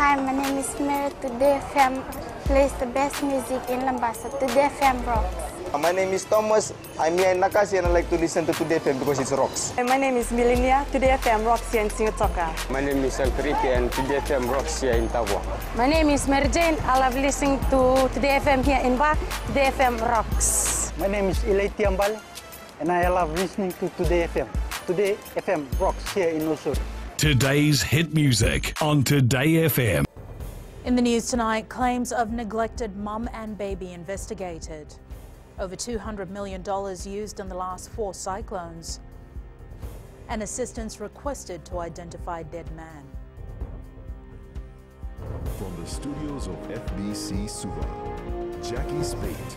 Hi, my name is Mary. Today FM plays the best music in Lambasa. Today FM rocks. My name is Thomas. I'm here in Nakasi and I like to listen to Today FM because it rocks. My name is Milenia. Today FM rocks here in Singatoka. My name is Alfriki and Today FM rocks here in Tabwa. My name is Mary Jane. I love listening to Today FM here in Ba. Today FM rocks. My name is Ilay Tiambal and I love listening to Today FM. Today FM rocks here in Osur. Today's hit music on Today FM. In the news tonight, claims of neglected mum and baby investigated. Over $200 million used in the last 4 cyclones. And assistance requested to identify dead man. From the studios of FBC Suva, Jackie Spate.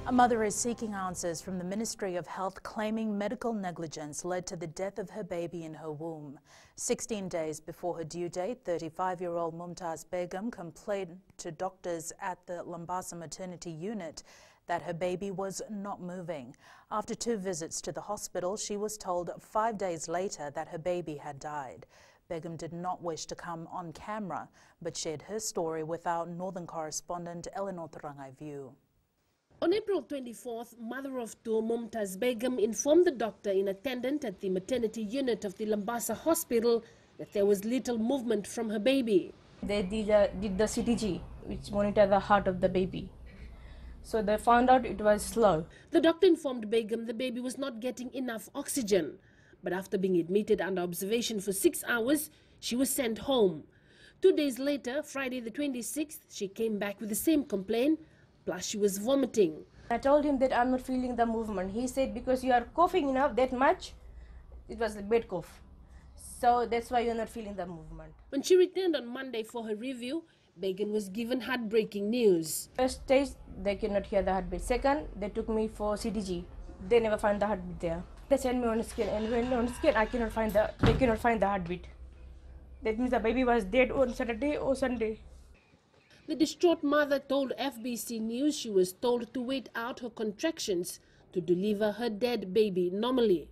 A mother is seeking answers from the Ministry of Health claiming medical negligence led to the death of her baby in her womb. 16 days before her due date, 35-year-old Mumtaz Begum complained to doctors at the Lambasa maternity unit that her baby was not moving. After 2 visits to the hospital, she was told 5 days later that her baby had died. Begum did not wish to come on camera, but shared her story with our northern correspondent Eleanor Tarangai View. On April 24th, mother of 2 Mumtaz Begum informed the doctor in attendance at the maternity unit of the Lambasa hospital that there was little movement from her baby. They did the CTG, which monitored the heart of the baby. So they found out it was slow. The doctor informed Begum the baby was not getting enough oxygen. But after being admitted under observation for 6 hours, she was sent home. 2 days later, Friday the 26th, she came back with the same complaint. Plus, she was vomiting. I told him that I'm not feeling the movement. He said, because you are coughing enough that much, it was a bad cough. So that's why you're not feeling the movement. When she returned on Monday for her review, Begum was given heartbreaking news. First stage, they cannot hear the heartbeat. Second, they took me for CTG. They never find the heartbeat there. They sent me on a scan, and when on scan, they cannot find the heartbeat. That means the baby was dead on Saturday or Sunday. The distraught mother told FBC News she was told to wait out her contractions to deliver her dead baby normally.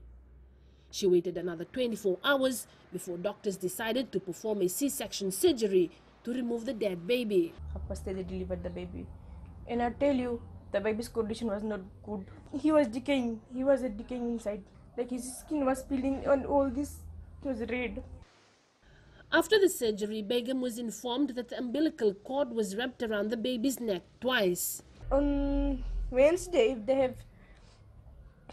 She waited another 24 hours before doctors decided to perform a C-section surgery to remove the dead baby. First they delivered the baby. And I tell you, the baby's condition was not good. He was decaying. He was decaying inside. Like his skin was peeling and all this was red. After the surgery, Begum was informed that the umbilical cord was wrapped around the baby's neck twice. On Wednesday, if they have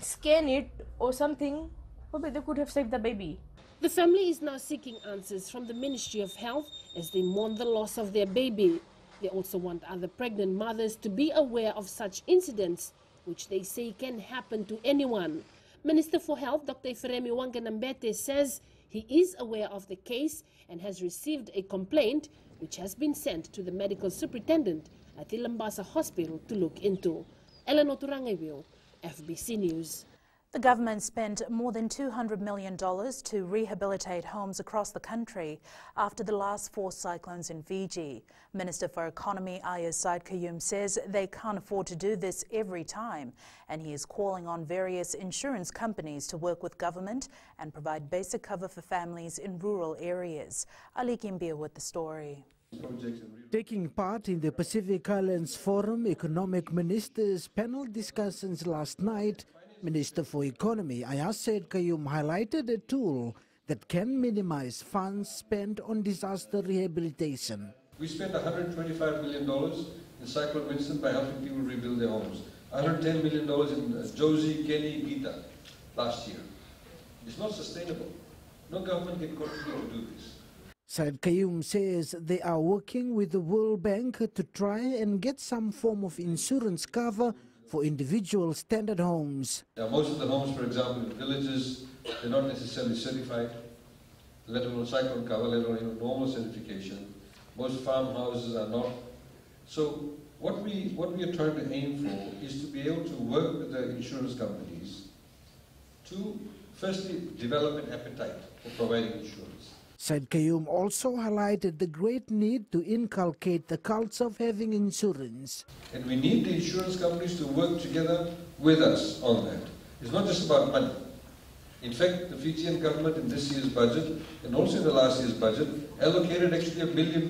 scanned it or something, probably they could have saved the baby. The family is now seeking answers from the Ministry of Health as they mourn the loss of their baby. They also want other pregnant mothers to be aware of such incidents, which they say can happen to anyone. Minister for Health, Dr. Feremi Wanganambete, says he is aware of the case and has received a complaint which has been sent to the medical superintendent at the Lambasa hospital to look into. Eleanor Turangeville, FBC News. The government spent more than $200 million to rehabilitate homes across the country after the last 4 cyclones in Fiji. Minister for Economy Ayaz Said Qayyum says they can't afford to do this every time, and he is calling on various insurance companies to work with government and provide basic cover for families in rural areas. Ali Kimbia with the story. Taking part in the Pacific Islands Forum Economic Ministers panel discussions last night, Minister for Economy Ayaz Said Qayyum highlighted a tool that can minimize funds spent on disaster rehabilitation. We spent $125 million in Cyclone Winston by helping people rebuild their homes. $110 million in Josie, Kenny, Gita last year. It's not sustainable. No government can continue to do this. Said Qayyum says they are working with the World Bank to try and get some form of insurance cover for individual standard homes. Now, most of the homes, for example, in villages, they're not necessarily certified, let alone cyclone cover, let alone normal certification. Most farmhouses are not. So what we are trying to aim for is to be able to work with the insurance companies to firstly develop an appetite for providing insurance. Said Qayyum also highlighted the great need to inculcate the culture of having insurance. And we need the insurance companies to work together with us on that. It's not just about money. In fact, the Fijian government in this year's budget and also in the last year's budget allocated actually $1 billion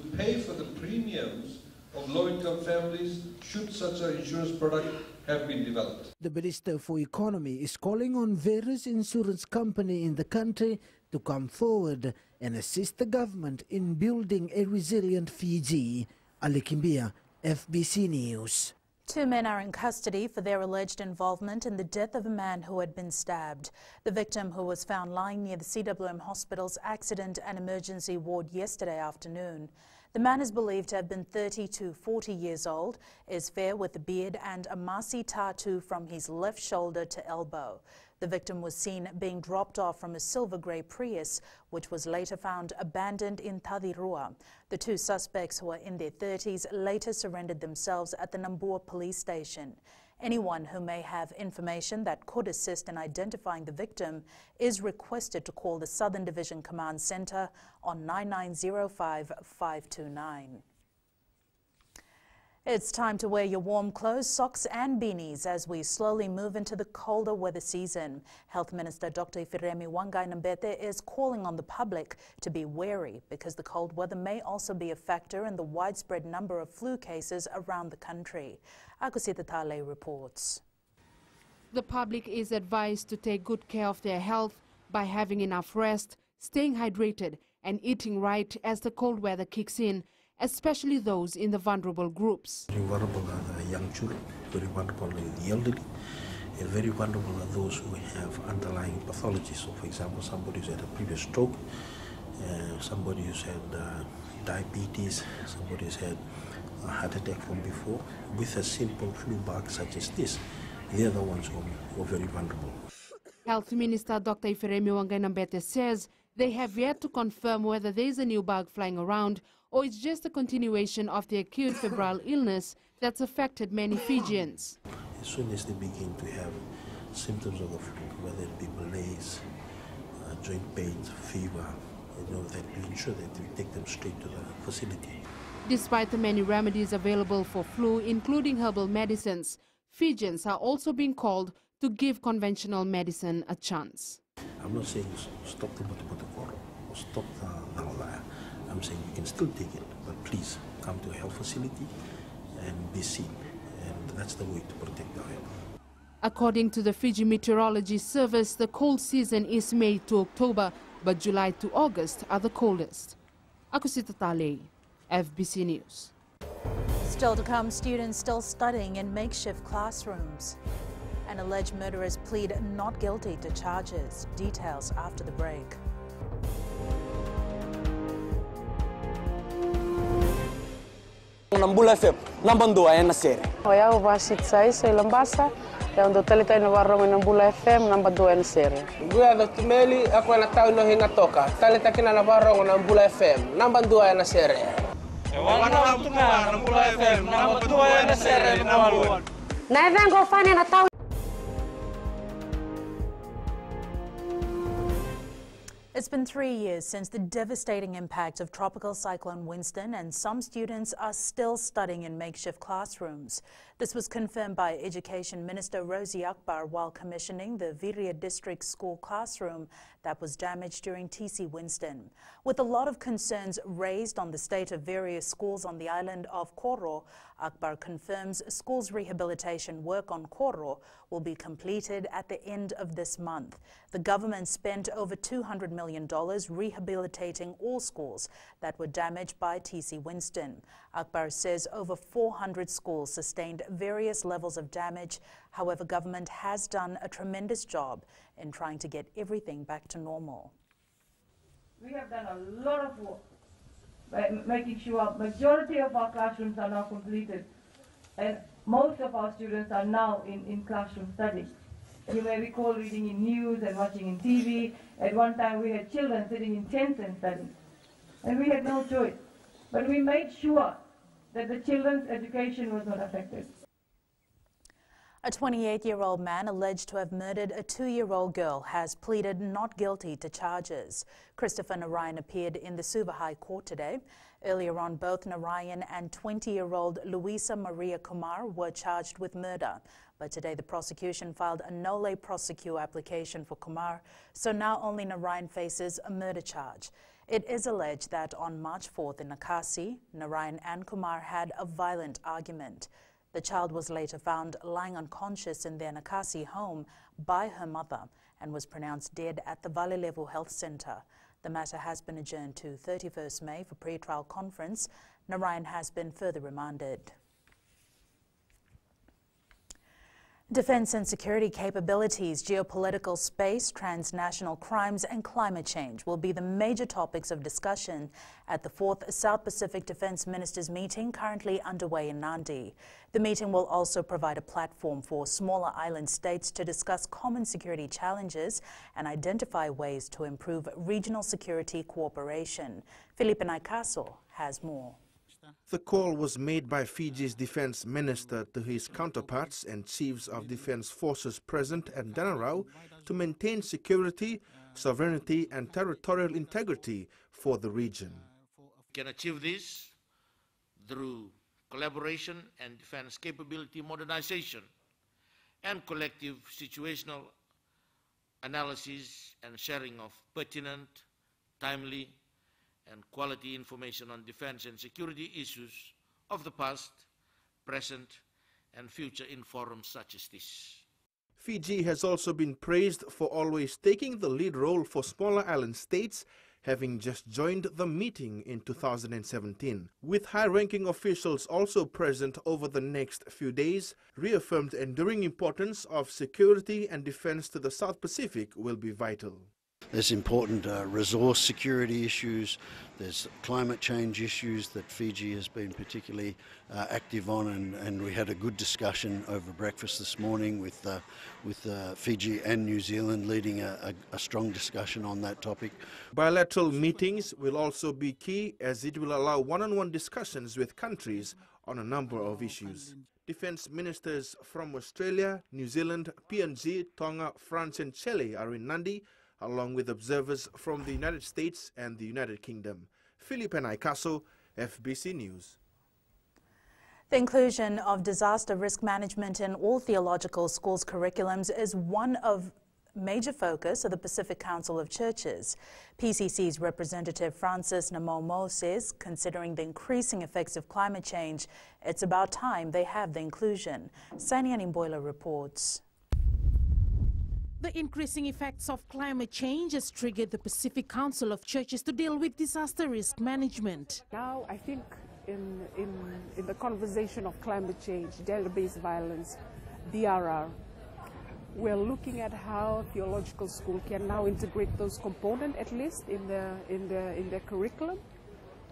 to pay for the premiums of low-income families should such an insurance product have been developed. The Minister for Economy is calling on various insurance companies in the country to come forward and assist the government in building a resilient Fiji. Ali Kimbia, FBC News. 2 men are in custody for their alleged involvement in the death of a man who had been stabbed. The victim, who was found lying near the CWM Hospital's accident and emergency ward yesterday afternoon. The man is believed to have been 30 to 40 years old, is fair with a beard and a Masi tattoo from his left shoulder to elbow. The victim was seen being dropped off from a silver grey Prius, which was later found abandoned in Tadirua. The 2 suspects, who are in their 30s, later surrendered themselves at the Nambua police station. Anyone who may have information that could assist in identifying the victim is requested to call the Southern Division Command Centre on 9905 529. It's time to wear your warm clothes, socks and beanies as we slowly move into the colder weather season. Health Minister Dr. Ifiremi Wangai-Nambete is calling on the public to be wary because the cold weather may also be a factor in the widespread number of flu cases around the country. Akusita Tale reports. The public is advised to take good care of their health by having enough rest, staying hydrated and eating right as the cold weather kicks in, especially those in the vulnerable groups. Very vulnerable are the young children, very vulnerable are the elderly, and very vulnerable are those who have underlying pathologies. So, for example, somebody who's had a previous stroke, somebody who's had diabetes, somebody who's had a heart attack from before, with a simple flu bug such as this. They're the ones who are very vulnerable. Health Minister Dr. Ifiremi Wangai-Nambete says they have yet to confirm whether there is a new bug flying around or it's just a continuation of the acute febrile illness that's affected many Fijians. As soon as they begin to have symptoms of the flu, whether it be malaise, joint pains, fever, that we ensure that we take them straight to the facility. Despite the many remedies available for flu, including herbal medicines, Fijians are also being called to give conventional medicine a chance. I'm not saying stop the Motomoto or stop the Naulaya. I'm saying you can still take it, but please come to a health facility and be seen. And that's the way to protect our health. According to the Fiji Meteorology Service, the cold season is May to October, but July to August are the coldest. Akusita Tale, FBC News. Still to come, students still studying in makeshift classrooms. And alleged murderers plead not guilty to charges. Details after the break. Nambula FM, nambandua ya nasere. Oya uvasit sai se lambasa, ya ndo talita ina warong Nambula FM nambandua ya nasere. Guya do tumeli ako na tao no hinga toka. Talita kina na warong Nambula FM, nambandua ya nasere. Wana tuma Nambula FM, nambandua ya nasere nawaluan. Na vengo fani na tao. It's been 3 years since the devastating impact of Tropical Cyclone Winston, and some students are still studying in makeshift classrooms. This was confirmed by Education Minister Rosie Akbar while commissioning the Viria District School classroom that was damaged during TC Winston. With a lot of concerns raised on the state of various schools on the island of Koro, Akbar confirms schools' rehabilitation work on Koro will be completed at the end of this month. The government spent over $200 million rehabilitating all schools that were damaged by TC Winston. Akbar says over 400 schools sustained various levels of damage. However, government has done a tremendous job in trying to get everything back to normal. We have done a lot of work by making sure majority of our classrooms are now completed, and most of our students are now in classroom study. You may recall reading in news and watching in TV. At one time we had children sitting in tents and studying, and we had no choice. But we made sure that the children's education was not affected. A 28-year-old man alleged to have murdered a 2-year-old girl has pleaded not guilty to charges. Christopher Narayan appeared in the Suva High Court today. Earlier on, both Narayan and 20-year-old Luisa Maria Kumar were charged with murder. But today the prosecution filed a nolle prosequi application for Kumar, so now only Narayan faces a murder charge. It is alleged that on March 4th in Nakasi, Narayan and Kumar had a violent argument. The child was later found lying unconscious in their Nakasi home by her mother and was pronounced dead at the Valley Level Health Centre. The matter has been adjourned to 31st May for pre-trial conference. Narayan has been further remanded. Defence and security capabilities, geopolitical space, transnational crimes and climate change will be the major topics of discussion at the 4th South Pacific Defence Ministers meeting currently underway in Nadi. The meeting will also provide a platform for smaller island states to discuss common security challenges and identify ways to improve regional security cooperation. Felipe Naikaso has more. The call was made by Fiji's defense minister to his counterparts and chiefs of defense forces present at Danarau to maintain security, sovereignty and territorial integrity for the region. We can achieve this through collaboration and defense capability modernization and collective situational analysis and sharing of pertinent, timely and quality information on defense and security issues of the past, present and future in forums such as this. Fiji has also been praised for always taking the lead role for smaller island states, having just joined the meeting in 2017. With high-ranking officials also present over the next few days, reaffirmed enduring importance of security and defense to the South Pacific will be vital. There's important resource security issues, there's climate change issues that Fiji has been particularly active on, and we had a good discussion over breakfast this morning with Fiji and New Zealand leading a strong discussion on that topic. Bilateral meetings will also be key as it will allow one-on-one discussions with countries on a number of issues. Defense ministers from Australia, New Zealand, PNG, Tonga, France and Chile are in Nadi, along with observers from the United States and the United Kingdom. Felipe Naikaso, FBC News. The inclusion of disaster risk management in all theological schools' curriculums is one of major focus of the Pacific Council of Churches. PCC's representative Francis Namomo says, considering the increasing effects of climate change, it's about time they have the inclusion. Sanian Imboila reports. The increasing effects of climate change has triggered the Pacific Council of Churches to deal with disaster risk management. Now, I think in the conversation of climate change, gender-based violence, DRR, we're looking at how theological school can now integrate those components, at least in their curriculum,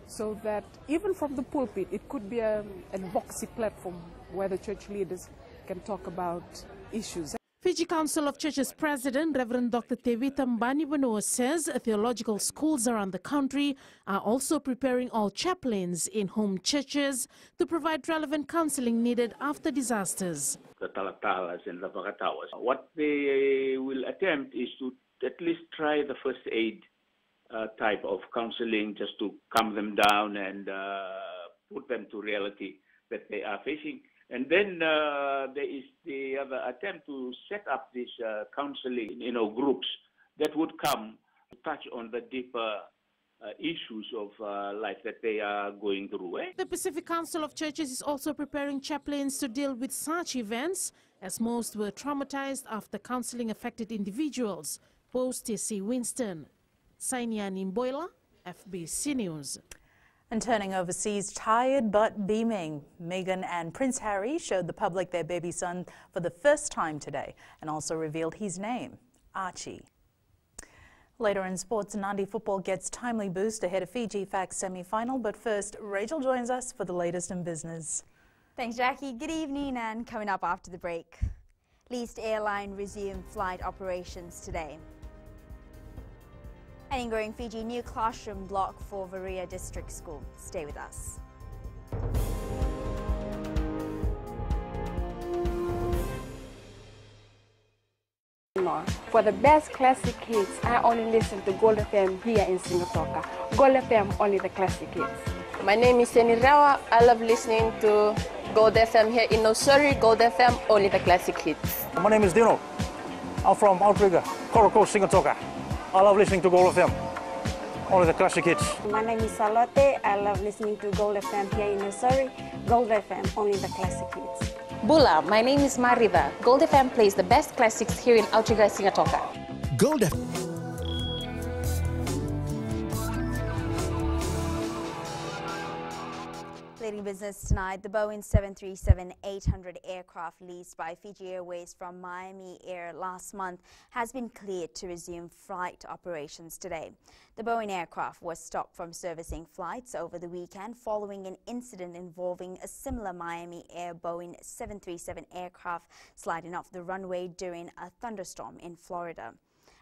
so that even from the pulpit, it could be an advocacy platform where the church leaders can talk about issues. Fiji Council of Churches President Reverend Dr. Tevita Mbani says theological schools around the country are also preparing all chaplains in home churches to provide relevant counseling needed after disasters. The talatalas and the vakatawas. What they will attempt is to at least try the first aid type of counseling, just to calm them down and put them to reality that they are facing. And then there is the other attempt to set up this counseling, groups that would come to touch on the deeper issues of life that they are going through. The Pacific Council of Churches is also preparing chaplains to deal with such events, as most were traumatized after counseling affected individuals. Post T.C. Winston. Sainian Imboila, FBC News. And turning overseas, tired but beaming, Meghan and Prince Harry showed the public their baby son for the first time today and also revealed his name, Archie. Later in sports, Nadi football gets timely boost ahead of Fiji Facts semi-final, but first, Rachel joins us for the latest in business. Thanks, Jackie. Good evening, and coming up after the break. Leased airline resumed flight operations today. And in growing Fiji, new classroom block for Varia District School. Stay with us. For the best classic hits, I only listen to Gold FM here in Singapore. Gold FM, only the classic hits. My name is Seni Rawa. I love listening to Gold FM here in Nosuri. Gold FM, only the classic hits. My name is Dino. I'm from Outrigger, Koroko, Singapore. I love listening to Gold FM. All the classic hits. My name is Salote. I love listening to Gold FM here in Nursery. Gold FM, only the classic hits. Bula, my name is Mariva. Gold FM plays the best classics here in Aochiga, Singatoka. Gold FM. Leading business tonight, the Boeing 737-800 aircraft leased by Fiji Airways from Miami Air last month has been cleared to resume flight operations today. The Boeing aircraft was stopped from servicing flights over the weekend following an incident involving a similar Miami Air Boeing 737 aircraft sliding off the runway during a thunderstorm in Florida.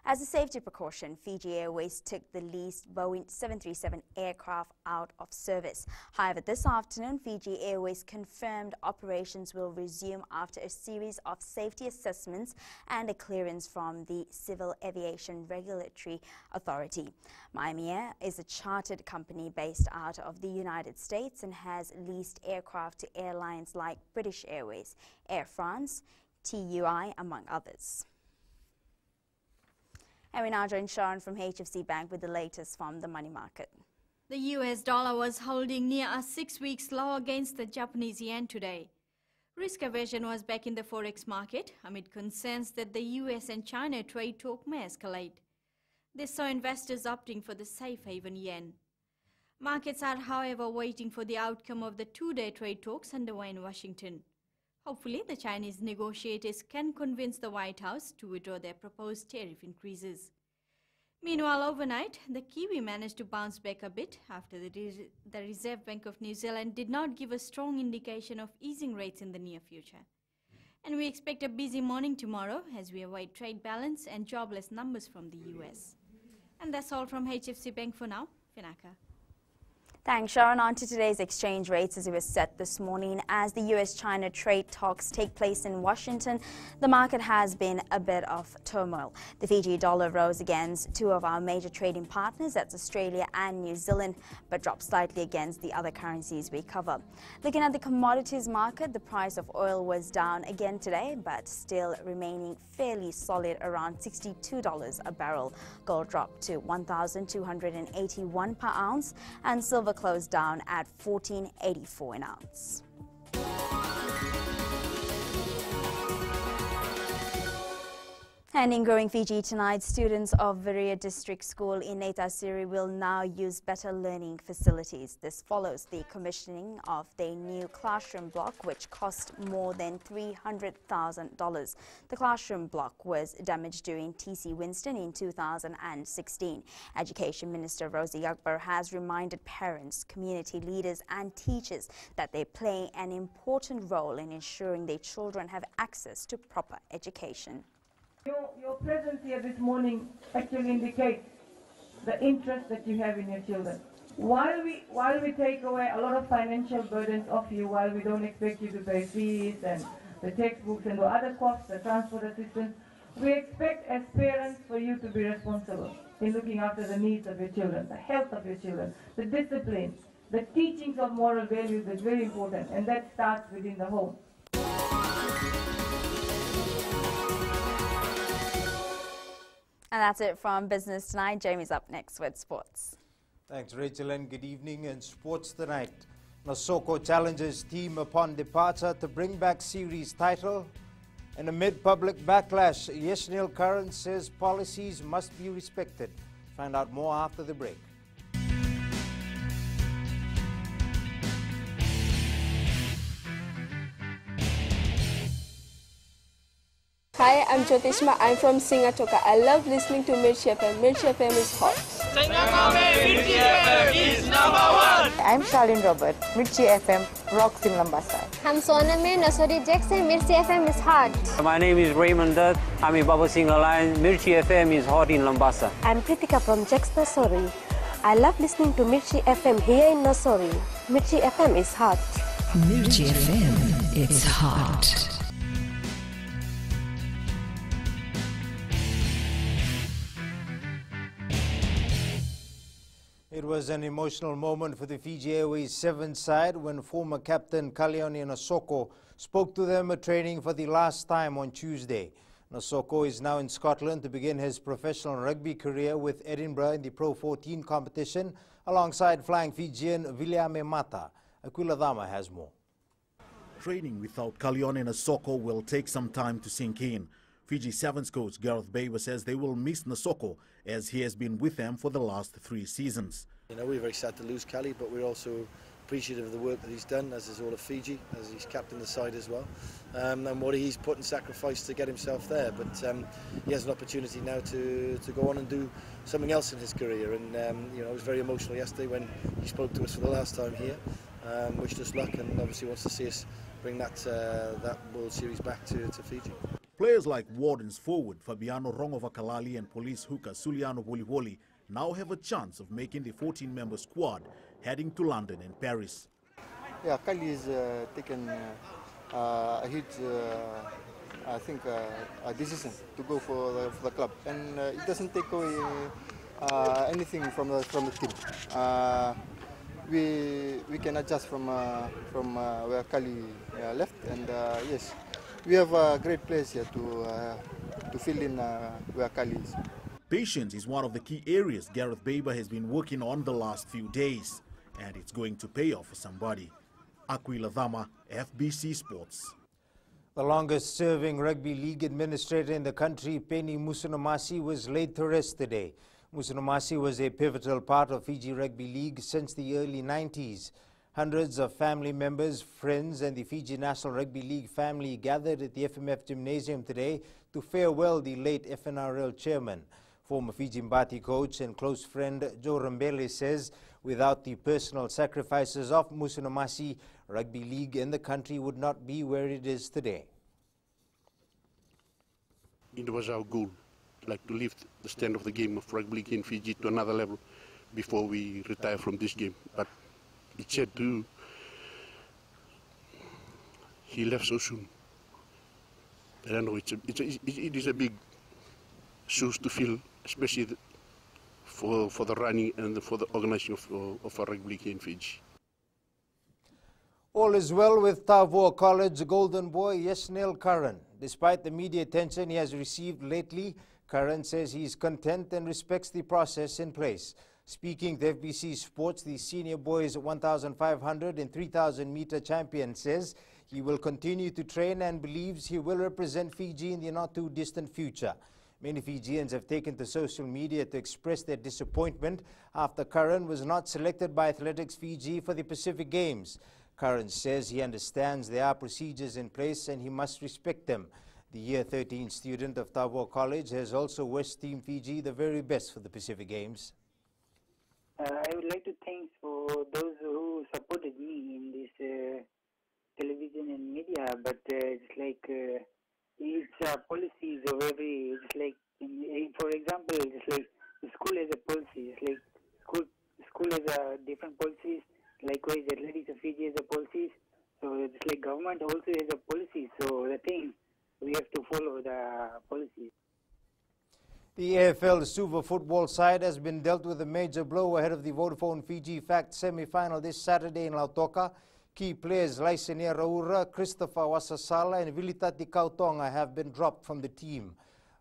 As a safety precaution, Fiji Airways took the leased Boeing 737 aircraft out of service. However, this afternoon, Fiji Airways confirmed operations will resume after a series of safety assessments and a clearance from the Civil Aviation Regulatory Authority. Miami Air is a chartered company based out of the United States and has leased aircraft to airlines like British Airways, Air France, TUI, among others. And we now join Sharon from HFC Bank with the latest from the money market. The US dollar was holding near a 6-week low against the Japanese yen today. Risk aversion was back in the forex market amid concerns that the US and China trade talk may escalate. This saw investors opting for the safe haven yen. Markets are, however, waiting for the outcome of the 2-day trade talks underway in Washington. Hopefully, the Chinese negotiators can convince the White House to withdraw their proposed tariff increases. Meanwhile, overnight, the Kiwi managed to bounce back a bit after the Reserve Bank of New Zealand did not give a strong indication of easing rates in the near future. And we expect a busy morning tomorrow as we await trade balance and jobless numbers from the US. And that's all from HFC Bank for now. Finaka. Thanks, Sharon. On to today's exchange rates as it was set this morning. As the US-China trade talks take place in Washington, the market has been a bit of turmoil. The Fiji dollar rose against two of our major trading partners, that's Australia and New Zealand, but dropped slightly against the other currencies we cover. Looking at the commodities market, the price of oil was down again today, but still remaining fairly solid around $62 a barrel. Gold dropped to $1,281 per ounce, and silver closed down at $14.84 an ounce. And in Growing Fiji tonight, students of Viria District School in Neitasiri will now use better learning facilities. This follows the commissioning of their new classroom block, which cost more than $300,000. The classroom block was damaged during TC Winston in 2016. Education Minister Rosie Akbar has reminded parents, community leaders and teachers that they play an important role in ensuring their children have access to proper education. Your presence here this morning actually indicates the interest that you have in your children. While we take away a lot of financial burdens off you, while we don't expect you to pay fees and the textbooks and the other costs, the transport assistance, we expect as parents for you to be responsible in looking after the needs of your children, the health of your children, the discipline, the teachings of moral values is very important, and that starts within the home. And that's it from Business Tonight. Jamie's up next with sports. Thanks, Rachel, and good evening. In sports tonight, Nosoko challenges team upon departure to bring back series title. And amid public backlash, Yesnil KARAN says policies must be respected. Find out more after the break. Hi, I'm Jyotishma. I'm from Singatoka. I love listening to Mirchi FM. Mirchi FM is hot. Mirchi FM is #1. I'm Charlene Robert. Mirchi FM rocks in Lambasa. I'm Soname Nasari Jackson. Mirchi FM is hot. My name is Raymond Dutt. I'm in Baba Singh Alliance. Mirchi FM is hot in Lambasa. I'm Pritika from Jax Nasori. I love listening to Mirchi FM here in Nasori. Mirchi FM is hot. Mirchi FM, it's hot. It was an emotional moment for the Fiji Airways 7 side when former captain Kalioni Nosoko spoke to them at training for the last time on Tuesday. Nosoko is now in Scotland to begin his professional rugby career with Edinburgh in the Pro 14 competition alongside flying Fijian Viliame Mata. Aquila Dama has more. Training without Kalione Nosoko will take some time to sink in. Fiji Sevens coach Gareth Baber says they will miss Nosoko as he has been with them for the last 3 seasons. You know, we're very sad to lose Kali, but we're also appreciative of the work that he's done, as is all of Fiji, as he's captained the side as well, and what he's put in sacrifice to get himself there. But he has an opportunity now to go on and do something else in his career. And you know, it was very emotional yesterday when he spoke to us for the last time here. Wished us luck, and obviously wants to see us bring that World Series back to Fiji. Players like Wardens forward Fabiano Rongovakalali and police hooker Suliano Woliwoli now have a chance of making the 14-member squad heading to London and Paris. Yeah, Kali has taken a huge, I think, a decision to go for the club, and it doesn't take away anything from the team. We can adjust from where Kali left, and yes, we have a great place here to fill in where Kali is. Patience is one of the key areas Gareth Baber has been working on the last few days, and it's going to pay off for somebody. Aquila Dama, FBC Sports. The longest-serving rugby league administrator in the country, Penny Musunomasi, was laid to rest today. Musunomasi was a pivotal part of Fiji Rugby League since the early 90s. Hundreds of family members, friends and the Fiji National Rugby League family gathered at the FMF Gymnasium today to farewell the late FNRL chairman. Former Fiji Mbati coach and close friend Joe Rambele says without the personal sacrifices of Musunomasi, rugby league in the country would not be where it is today. It was our goal, like to lift the stand of the game of rugby league in Fiji to another level before we retire from this game. But it's sad too, he left so soon. I don't know, it is a big shoes to fill, especially for the running and for the organization of a rugby league in Fiji. All is well with Tavoa College golden boy Yesnel KARAN. Despite the media attention he has received lately, KARAN says he is content and respects the process in place. Speaking to FBC Sports, the senior boys 1,500 and 3,000 meter champion says he will continue to train and believes he will represent Fiji in the not too distant future. Many Fijians have taken to social media to express their disappointment after KARAN was not selected by Athletics Fiji for the Pacific Games. KARAN says he understands there are procedures in place and he must respect them. The Year 13 student of Tavoa College has also wished Team Fiji the very best for the Pacific Games. I would like to thank for those who supported me in this television and media, but it's like it's policies of every, it's like, for example, it's like the school has a policy, it's like school has a different policies, likewise Athletics of Fiji has a policies, so it's like government also has a policy, so the thing, we have to follow the policies. The AFL Suva football side has been dealt with a major blow ahead of the Vodafone Fiji Fact semi-final this Saturday in Lautoka. Key players Laisenia Raura, Christopher Wasasala and Vilitati Kautonga have been dropped from the team.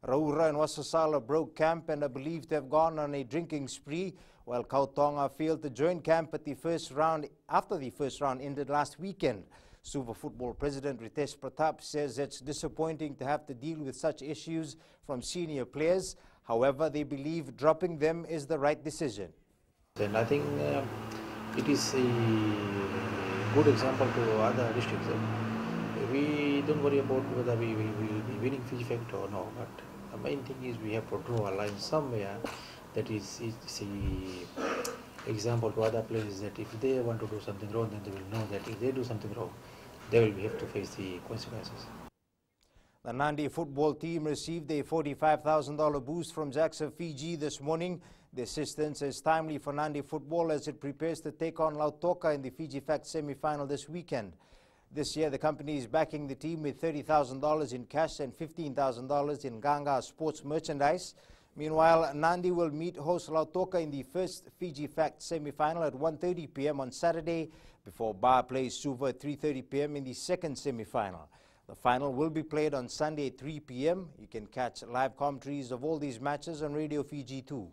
Raura and Wasasala broke camp and are believed to have gone on a drinking spree, while Kautonga failed to join camp at the first round after the first round ended last weekend. Suva Football President Ritesh Pratap says it's disappointing to have to deal with such issues from senior players. However, they believe dropping them is the right decision. And I think it is a good example to other districts. We don't worry about whether we will be winning Fiji Fact or no, but the main thing is we have to draw a line somewhere that is a example to other players that if they want to do something wrong, then they will know that if they do something wrong, they will have to face the consequences. The Nandi football team received a $45,000 boost from JAXA Fiji this morning. The assistance is timely for Nandi football as it prepares to take on Lautoka in the Fiji Fact semi-final this weekend. This year, the company is backing the team with $30,000 in cash and $15,000 in Ganga sports merchandise. Meanwhile, Nandi will meet host Lautoka in the first Fiji Fact semi-final at 1:30 p.m. on Saturday before Ba plays Suva at 3:30 p.m. in the second semi-final. The final will be played on Sunday at 3 p.m. You can catch live commentaries of all these matches on Radio Fiji 2.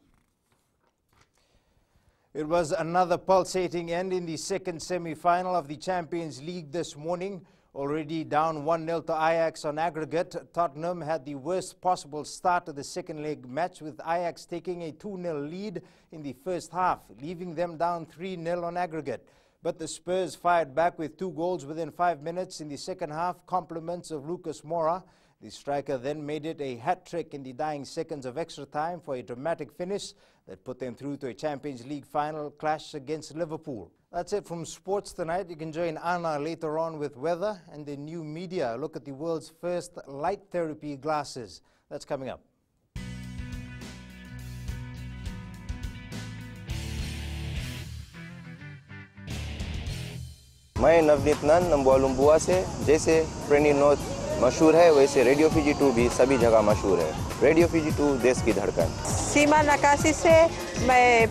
It was another pulsating end in the second semi-final of the Champions League this morning. Already down 1-0 to Ajax on aggregate, Tottenham had the worst possible start to the second leg match, with Ajax taking a 2-0 lead in the first half, leaving them down 3-0 on aggregate. But the Spurs fired back with 2 goals within 5 minutes in the second half, compliments of Lucas Moura. The striker then made it a hat-trick in the dying seconds of extra time for a dramatic finish that put them through to a Champions League final clash against Liverpool. That's it from sports tonight. You can join Anna later on with weather and the new media. Look at the world's first light therapy glasses. That's coming up. मैं नवनीत नंद नंबुआ से जैसे प्रेनी note मशहूर है वैसे radio Fiji 2 भी सभी जगह मशहूर है। रेडियो फीजी 2 देश की धड़कन। सीमा नकाशी से मैं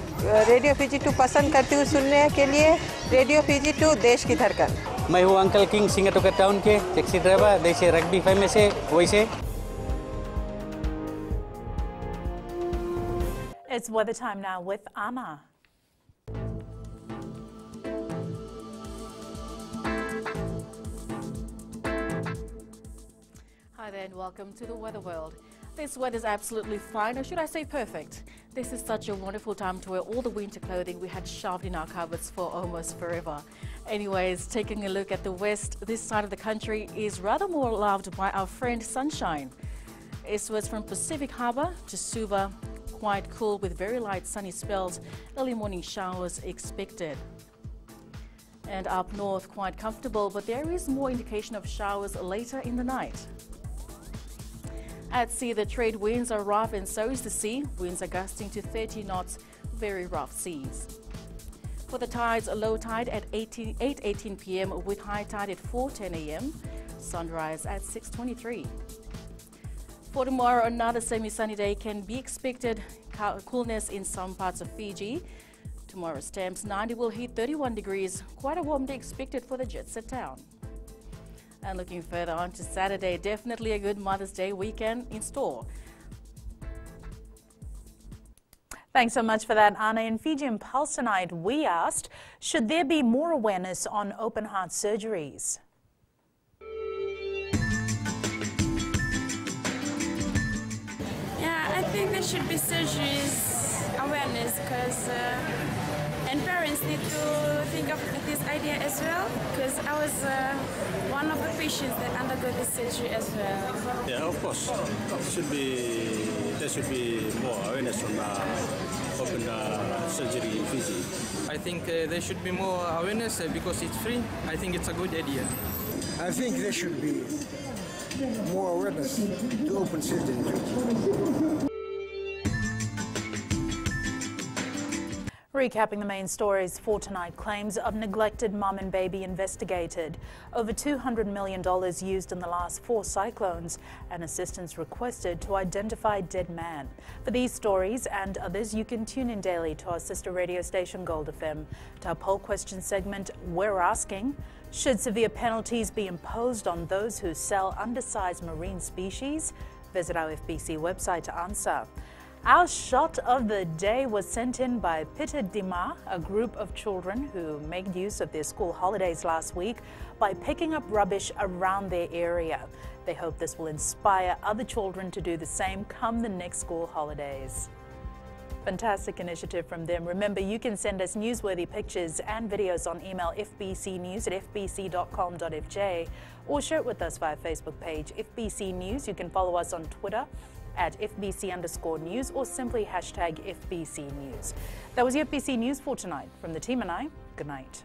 रेडियो फीजी 2 पसंद करती हूँ सुनने के लिए। रेडियो फीजी 2 देश की धड़कन। मैं हूँ अंकल किंग सिंगाटोका टाउन के टैक्सी ड्राइवर, जैसे रग्बी फेमस है वैसे। It's weather time now with Anna. Hi there and welcome to the Weather World. This weather's absolutely fine, or should I say perfect. This is such a wonderful time to wear all the winter clothing we had shoved in our cupboards for almost forever. Anyways, taking a look at the west, this side of the country is rather more loved by our friend sunshine. Eastwards from Pacific Harbour to Suva, quite cool with very light sunny spells, early morning showers expected. And up north, quite comfortable, but there is more indication of showers later in the night. At sea, the trade winds are rough and so is the sea. Winds are gusting to 30 knots, very rough seas. For the tides, a low tide at 8:18 p.m. with high tide at 4:10 a.m. Sunrise at 6:23. For tomorrow, another semi-sunny day can be expected. Coolness in some parts of Fiji. Tomorrow's temps 90 will hit 31 degrees. Quite a warm day expected for the jet set town. And looking further on to Saturday, definitely a good Mother's Day weekend in store. Thanks so much for that, Anna. In Fijian Pulse tonight, we asked, should there be more awareness on open heart surgeries? Yeah, I think there should be surgeries awareness because and parents need to think of this idea as well, because I was one of the patients that undergo this surgery as well. Yeah, of course. There should be more awareness on open surgery in Fiji. I think there should be more awareness because it's free. I think it's a good idea. I think there should be more awareness to open surgery in Fiji. Recapping the main stories for tonight, claims of neglected mum and baby investigated. Over $200 million used in the last 4 cyclones, and assistance requested to identify dead man. For these stories and others, you can tune in daily to our sister radio station Gold FM. To our poll question segment, we're asking, should severe penalties be imposed on those who sell undersized marine species? Visit our FBC website to answer. Our shot of the day was sent in by Pita Dima, a group of children who made use of their school holidays last week by picking up rubbish around their area. They hope this will inspire other children to do the same come the next school holidays. Fantastic initiative from them. Remember, you can send us newsworthy pictures and videos on email fbcnews@fbc.com.fj or share it with us via Facebook page FBC News. You can follow us on Twitter at FBC_news or simply hashtag FBC News. That was your FBC News for tonight. From the team and I, good night.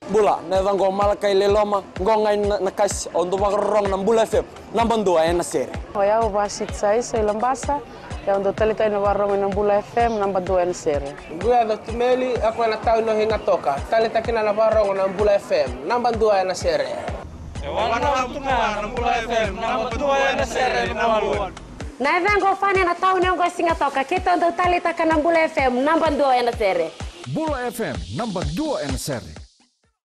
Bula, nevang gomal kay leloma, ngongai nakas untuk makarong ng Bula FM, nambang 2 na sere. Hoya ubasit sai lambasa. Ya untuk talita ina warong ng Bula FM namba 2 na sere. Guya do tumeli ako na tao no hinga toka. Talita kina na warong ng Bula FM namba 2 na sere. FM, number 2 NSR number 1. Na vengo fani na tau nengo Singatoka, kita untuk tali taka na Bula FM, number 2 NSR. Bula FM, number 2 NSR.